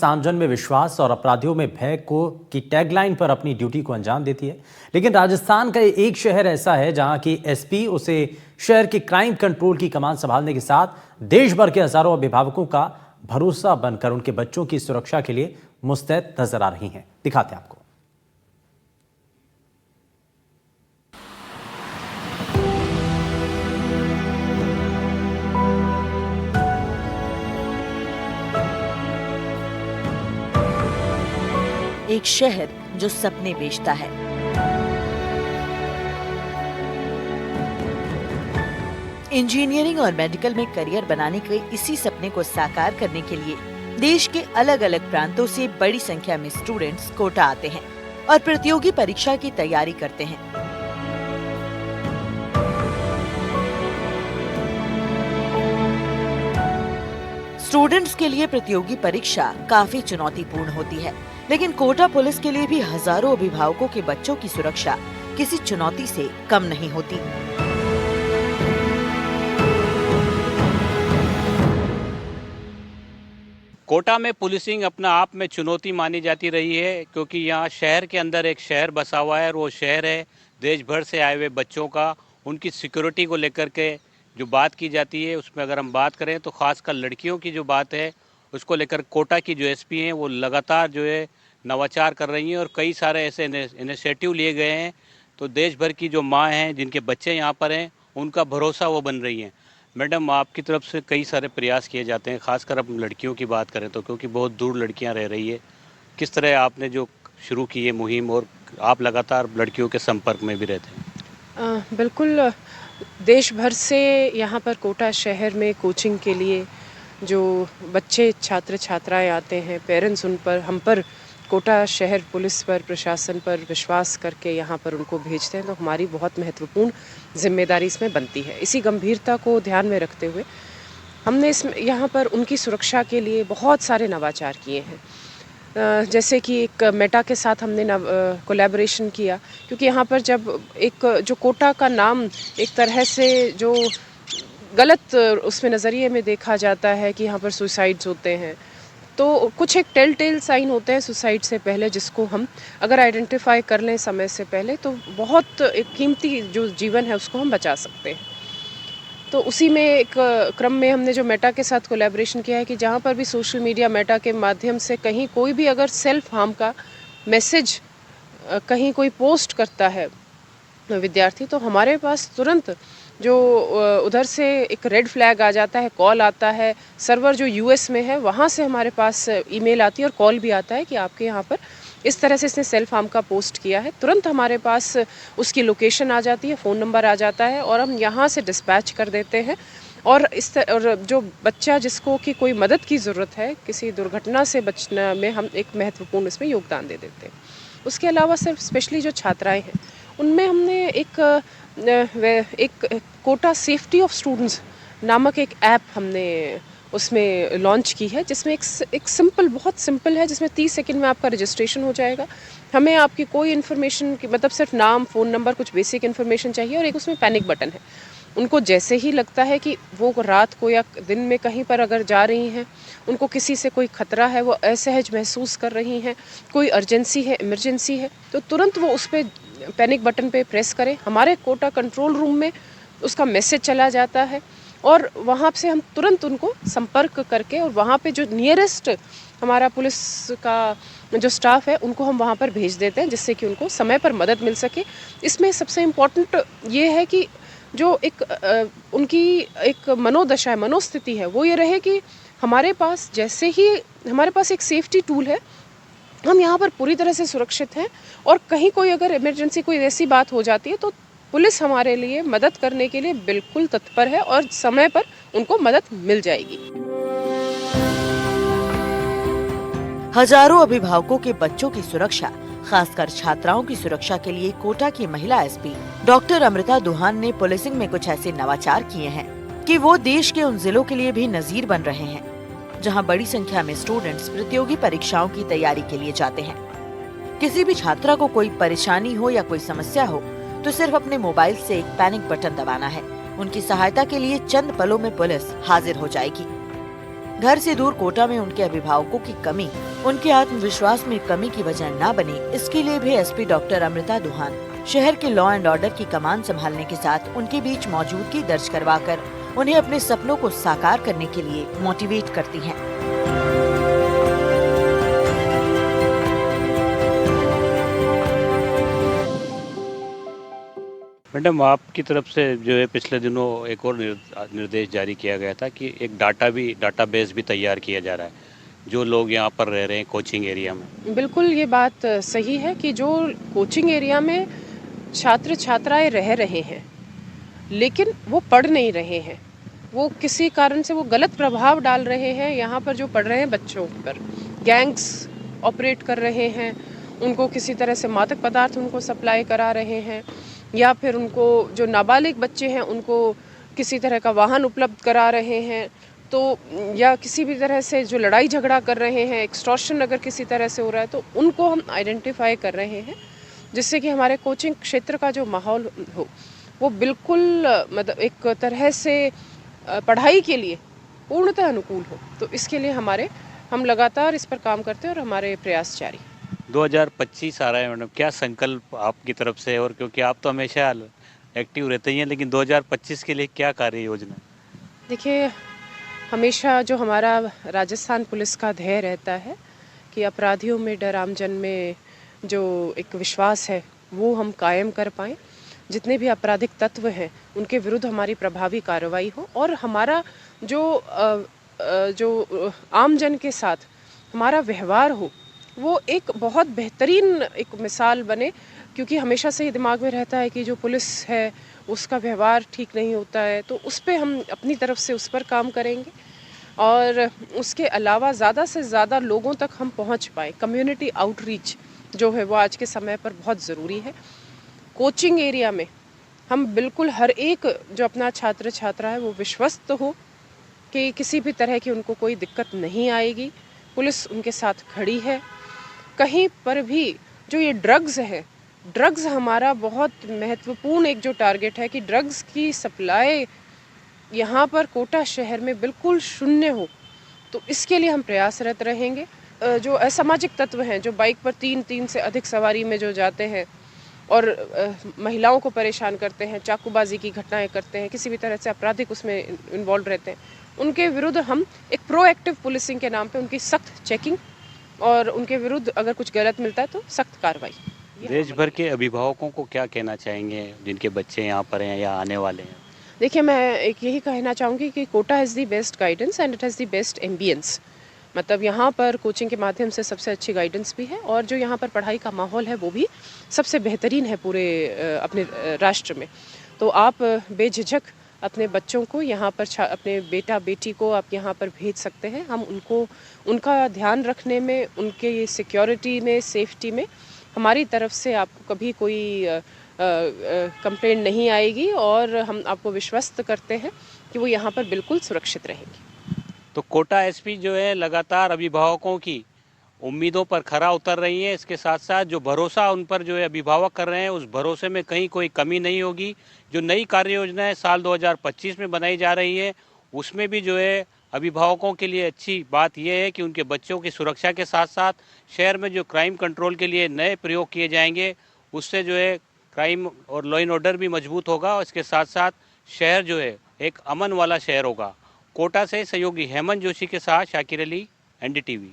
आमजन में विश्वास और अपराधियों में भय को की टैगलाइन पर अपनी ड्यूटी को अंजाम देती है। लेकिन राजस्थान का एक शहर ऐसा है जहां की एसपी उसे शहर के क्राइम कंट्रोल की कमान संभालने के साथ देश भर के हजारों अभिभावकों का भरोसा बनकर उनके बच्चों की सुरक्षा के लिए मुस्तैद नजर आ रही हैं। दिखाते हैं आपको। एक शहर जो सपने बेचता है। इंजीनियरिंग और मेडिकल में करियर बनाने के इसी सपने को साकार करने के लिए देश के अलग अलग प्रांतों से बड़ी संख्या में स्टूडेंट्स कोटा आते हैं और प्रतियोगी परीक्षा की तैयारी करते हैं। स्टूडेंट्स के लिए प्रतियोगी परीक्षा काफी चुनौतीपूर्ण होती है, लेकिन कोटा पुलिस के लिए भी हजारों अभिभावकों के बच्चों की सुरक्षा किसी चुनौती से कम नहीं होती। कोटा में पुलिसिंग अपना आप में चुनौती मानी जाती रही है, क्योंकि यहाँ शहर के अंदर एक शहर बसा हुआ है और वो शहर है देश भर से आए हुए बच्चों का। उनकी सिक्योरिटी को लेकर के जो बात की जाती है, उसमें अगर हम बात करें तो खासकर लड़कियों की जो बात है उसको लेकर कोटा की जो एसपी हैं वो लगातार जो है नवाचार कर रही हैं और कई सारे ऐसे इनिशिएटिव लिए गए हैं। तो देश भर की जो माँ हैं जिनके बच्चे यहाँ पर हैं उनका भरोसा वो बन रही हैं। मैडम, आपकी तरफ से कई सारे प्रयास किए जाते हैं, खासकर अब लड़कियों की बात करें तो, क्योंकि बहुत दूर लड़कियाँ रह रही है। किस तरह आपने जो शुरू की है मुहिम और आप लगातार लड़कियों के संपर्क में भी रहते हैं? बिल्कुल, देश भर से यहाँ पर कोटा शहर में कोचिंग के लिए जो बच्चे छात्र छात्राएं आते हैं, पेरेंट्स उन पर हम पर कोटा शहर पुलिस पर प्रशासन पर विश्वास करके यहाँ पर उनको भेजते हैं, तो हमारी बहुत महत्वपूर्ण जिम्मेदारी इसमें बनती है। इसी गंभीरता को ध्यान में रखते हुए हमने यहाँ पर उनकी सुरक्षा के लिए बहुत सारे नवाचार किए हैं। जैसे कि एक मेटा के साथ हमने कोलैबोरेशन किया, क्योंकि यहाँ पर जब एक जो कोटा का नाम एक तरह से जो गलत उसमें नज़रिए में देखा जाता है कि यहाँ पर सुसाइड्स होते हैं, तो कुछ एक टेल टेल साइन होते हैं सुसाइड से पहले, जिसको हम अगर आइडेंटिफाई कर लें समय से पहले तो बहुत एक कीमती जो जीवन है उसको हम बचा सकते हैं। तो उसी में एक क्रम में हमने जो मेटा के साथ कोलैबोरेशन किया है कि जहाँ पर भी सोशल मीडिया मेटा के माध्यम से कहीं कोई भी अगर सेल्फ हार्म का मैसेज कहीं कोई पोस्ट करता है विद्यार्थी, तो हमारे पास तुरंत जो उधर से एक रेड फ्लैग आ जाता है, कॉल आता है। सर्वर जो यूएस में है वहाँ से हमारे पास ईमेल आती है और कॉल भी आता है कि आपके यहाँ पर इस तरह से इसने सेल्फ हार्म का पोस्ट किया है। तुरंत हमारे पास उसकी लोकेशन आ जाती है, फ़ोन नंबर आ जाता है और हम यहाँ से डिस्पैच कर देते हैं। और और जो बच्चा जिसको कि कोई मदद की ज़रूरत है किसी दुर्घटना से बचने में, हम एक महत्वपूर्ण इसमें योगदान दे देते हैं। उसके अलावा सिर्फ स्पेशली जो छात्राएँ हैं उनमें हमने एक कोटा सेफ्टी ऑफ स्टूडेंट्स नामक एक ऐप हमने उसमें लॉन्च की है, जिसमें एक सिंपल, बहुत सिंपल है, जिसमें 30 सेकंड में आपका रजिस्ट्रेशन हो जाएगा। हमें आपकी कोई इन्फॉर्मेशन की मतलब सिर्फ नाम, फ़ोन नंबर, कुछ बेसिक इन्फॉर्मेशन चाहिए और एक उसमें पैनिक बटन है। उनको जैसे ही लगता है कि वो रात को या दिन में कहीं पर अगर जा रही हैं, उनको किसी से कोई खतरा है, वो असहज महसूस कर रही हैं, कोई अर्जेंसी है, इमरजेंसी है, तो तुरंत वो उस पर पैनिक बटन पे प्रेस करें। हमारे कोटा कंट्रोल रूम में उसका मैसेज चला जाता है और वहाँ से हम तुरंत उनको संपर्क करके और वहाँ पे जो नियरेस्ट हमारा पुलिस का जो स्टाफ है उनको हम वहाँ पर भेज देते हैं, जिससे कि उनको समय पर मदद मिल सके। इसमें सबसे इम्पोर्टेंट ये है कि जो उनकी एक मनोदशा है, मनोस्थिति है, वो ये रहे कि हमारे पास जैसे ही हमारे पास एक सेफ्टी टूल है, हम यहाँ पर पूरी तरह से सुरक्षित हैं और कहीं कोई अगर इमरजेंसी कोई ऐसी बात हो जाती है तो पुलिस हमारे लिए मदद करने के लिए बिल्कुल तत्पर है और समय पर उनको मदद मिल जाएगी। हजारों अभिभावकों के बच्चों की सुरक्षा, खासकर छात्राओं की सुरक्षा के लिए कोटा की महिला एसपी डॉक्टर अमृता दुहान ने पुलिसिंग में कुछ ऐसे नवाचार किए हैं कि वो देश के उन जिलों के लिए भी नजीर बन रहे हैं जहां बड़ी संख्या में स्टूडेंट्स प्रतियोगी परीक्षाओं की तैयारी के लिए जाते हैं। किसी भी छात्रा को कोई परेशानी हो या कोई समस्या हो तो सिर्फ अपने मोबाइल से एक पैनिक बटन दबाना है। उनकी सहायता के लिए चंद पलों में पुलिस हाजिर हो जाएगी। घर से दूर कोटा में उनके अभिभावकों की कमी उनके आत्मविश्वास में कमी की वजह न बने, इसके लिए भी एसपी डॉक्टर अमृता दुहान शहर के लॉ एंड ऑर्डर की कमान संभालने के साथ उनके बीच मौजूदगी दर्ज करवाकर उन्हें अपने सपनों को साकार करने के लिए मोटिवेट करती हैं। मैडम, आपकी तरफ से जो है पिछले दिनों एक और निर्देश जारी किया गया था कि एक डाटाबेस भी तैयार किया जा रहा है जो लोग यहाँ पर रह रहे हैं कोचिंग एरिया में। बिल्कुल ये बात सही है कि जो कोचिंग एरिया में छात्र छात्राएं रह रहे हैं लेकिन वो पढ़ नहीं रहे हैं, वो किसी कारण से वो गलत प्रभाव डाल रहे हैं यहाँ पर जो पढ़ रहे हैं बच्चों पर। गैंग्स ऑपरेट कर रहे हैं, उनको किसी तरह से मादक पदार्थ उनको सप्लाई करा रहे हैं, या फिर उनको जो नाबालिग बच्चे हैं उनको किसी तरह का वाहन उपलब्ध करा रहे हैं, तो या किसी भी तरह से जो लड़ाई झगड़ा कर रहे हैं, एक्सटॉर्शन अगर किसी तरह से हो रहा है तो उनको हम आइडेंटिफाई कर रहे हैं, जिससे कि हमारे कोचिंग क्षेत्र का जो माहौल हो वो बिल्कुल मतलब एक तरह से पढ़ाई के लिए पूर्णतः अनुकूल हो। तो इसके लिए हम लगातार इस पर काम करते हैं और हमारे प्रयास जारी। 2025 आ रहा है मैडम, क्या संकल्प आपकी तरफ से, और क्योंकि आप तो हमेशा एक्टिव रहते ही हैं, लेकिन 2025 के लिए क्या कार्य योजना? देखिए, हमेशा जो हमारा राजस्थान पुलिस का ध्येय रहता है कि अपराधियों में डर, आमजन में जो एक विश्वास है वो हम कायम कर पाएँ, जितने भी आपराधिक तत्व हैं उनके विरुद्ध हमारी प्रभावी कार्रवाई हो और हमारा जो आमजन के साथ हमारा व्यवहार हो वो एक बहुत बेहतरीन एक मिसाल बने, क्योंकि हमेशा से ही दिमाग में रहता है कि जो पुलिस है उसका व्यवहार ठीक नहीं होता है, तो उस पर हम अपनी तरफ से उस पर काम करेंगे और उसके अलावा ज़्यादा से ज़्यादा लोगों तक हम पहुंच पाएँ। कम्युनिटी आउटरीच जो है वो आज के समय पर बहुत ज़रूरी है। कोचिंग एरिया में हम बिल्कुल हर एक जो अपना छात्र छात्रा है वो विश्वस्त हो कि किसी भी तरह की उनको कोई दिक्कत नहीं आएगी, पुलिस उनके साथ खड़ी है। कहीं पर भी जो ये ड्रग्स है, ड्रग्स हमारा बहुत महत्वपूर्ण एक जो टारगेट है कि ड्रग्स की सप्लाई यहाँ पर कोटा शहर में बिल्कुल शून्य हो, तो इसके लिए हम प्रयासरत रहेंगे। जो असामाजिक तत्व हैं जो बाइक पर तीन से अधिक सवारी में जो जाते हैं और महिलाओं को परेशान करते हैं, चाकूबाजी की घटनाएं करते हैं, किसी भी तरह से आपराधिक उसमें इन्वॉल्व रहते हैं, उनके विरुद्ध हम एक प्रोएक्टिव पुलिसिंग के नाम पे उनकी सख्त चेकिंग और उनके विरुद्ध अगर कुछ गलत मिलता है तो सख्त कार्रवाई। देश भर के अभिभावकों को क्या कहना चाहेंगे जिनके बच्चे यहाँ पर हैं या आने वाले हैं? देखिए, मैं एक यही कहना चाहूँगी कि Kota has the best guidance and it has the best ambience. मतलब यहाँ पर कोचिंग के माध्यम से सबसे अच्छी गाइडेंस भी है और जो यहाँ पर पढ़ाई का माहौल है वो भी सबसे बेहतरीन है पूरे अपने राष्ट्र में। तो आप बेझिझक अपने बच्चों को यहाँ पर अपने बेटा बेटी को आप यहाँ पर भेज सकते हैं। हम उनका ध्यान रखने में, उनके सिक्योरिटी में, सेफ्टी में हमारी तरफ से आपको कभी कोई कंप्लेंट नहीं आएगी और हम आपको विश्वस्त करते हैं कि वो यहाँ पर बिल्कुल सुरक्षित रहेंगी। तो कोटा एसपी जो है लगातार अभिभावकों की उम्मीदों पर खरा उतर रही है, इसके साथ साथ जो भरोसा उन पर जो है अभिभावक कर रहे हैं उस भरोसे में कहीं कोई कमी नहीं होगी। जो नई कार्य योजनाएं साल 2025 में बनाई जा रही है उसमें भी जो है अभिभावकों के लिए अच्छी बात यह है कि उनके बच्चों की सुरक्षा के साथ साथ शहर में जो क्राइम कंट्रोल के लिए नए प्रयोग किए जाएंगे उससे जो है क्राइम और लॉ एंड ऑर्डर भी मजबूत होगा और इसके साथ साथ शहर जो है एक अमन वाला शहर होगा। कोटा से सहयोगी हेमंत जोशी के साथ शाकिर अली, NDTV।